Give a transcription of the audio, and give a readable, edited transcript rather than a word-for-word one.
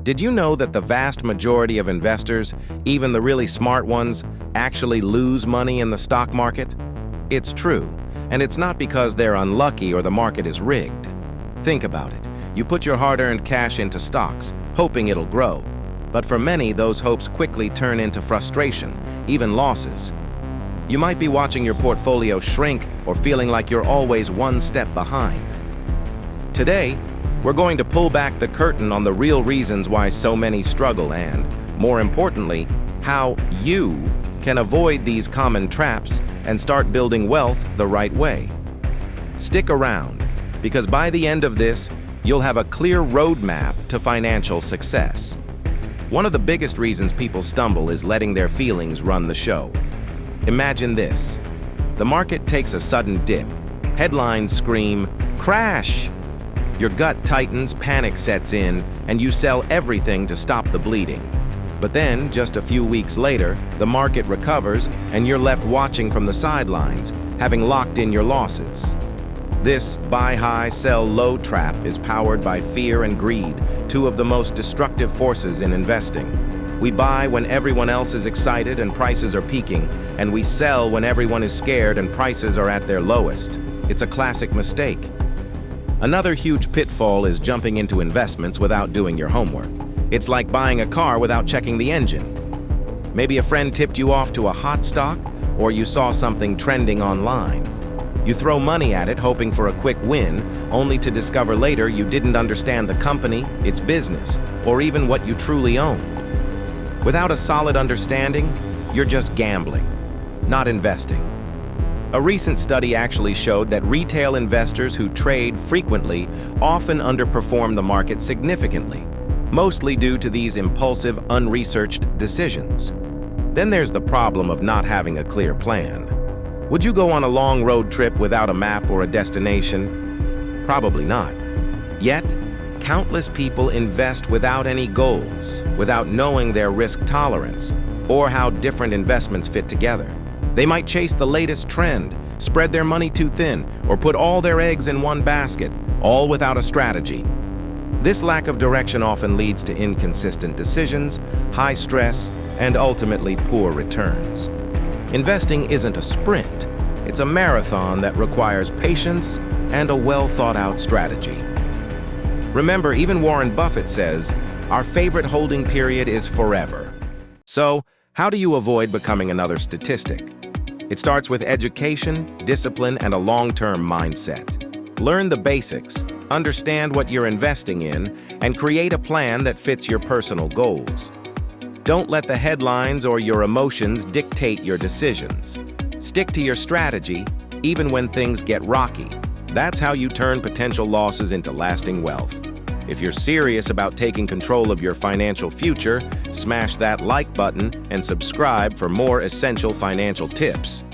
Did you know that the vast majority of investors, even the really smart ones, actually lose money in the stock market? It's true, and it's not because they're unlucky or the market is rigged. Think about it. You put your hard-earned cash into stocks, hoping it'll grow. But for many, those hopes quickly turn into frustration, even losses. You might be watching your portfolio shrink or feeling like you're always one step behind. Today, we're going to pull back the curtain on the real reasons why so many struggle and, more importantly, how you can avoid these common traps and start building wealth the right way. Stick around, because by the end of this, you'll have a clear roadmap to financial success. One of the biggest reasons people stumble is letting their feelings run the show. Imagine this. The market takes a sudden dip. Headlines scream, "Crash!" Your gut tightens, panic sets in, and you sell everything to stop the bleeding. But then, just a few weeks later, the market recovers and you're left watching from the sidelines, having locked in your losses. This buy high, sell low trap is powered by fear and greed, two of the most destructive forces in investing. We buy when everyone else is excited and prices are peaking, and we sell when everyone is scared and prices are at their lowest. It's a classic mistake. Another huge pitfall is jumping into investments without doing your homework. It's like buying a car without checking the engine. Maybe a friend tipped you off to a hot stock, or you saw something trending online. You throw money at it hoping for a quick win, only to discover later you didn't understand the company, its business, or even what you truly own. Without a solid understanding, you're just gambling, not investing. A recent study actually showed that retail investors who trade frequently often underperform the market significantly, mostly due to these impulsive, unresearched decisions. Then there's the problem of not having a clear plan. Would you go on a long road trip without a map or a destination? Probably not. Yet, countless people invest without any goals, without knowing their risk tolerance, or how different investments fit together. They might chase the latest trend, spread their money too thin, or put all their eggs in one basket, all without a strategy. This lack of direction often leads to inconsistent decisions, high stress, and ultimately poor returns. Investing isn't a sprint. It's a marathon that requires patience and a well-thought-out strategy. Remember, even Warren Buffett says, "Our favorite holding period is forever." So, how do you avoid becoming another statistic? It starts with education, discipline, and a long-term mindset. Learn the basics, understand what you're investing in, and create a plan that fits your personal goals. Don't let the headlines or your emotions dictate your decisions. Stick to your strategy, even when things get rocky. That's how you turn potential losses into lasting wealth. If you're serious about taking control of your financial future, smash that like button and subscribe for more essential financial tips.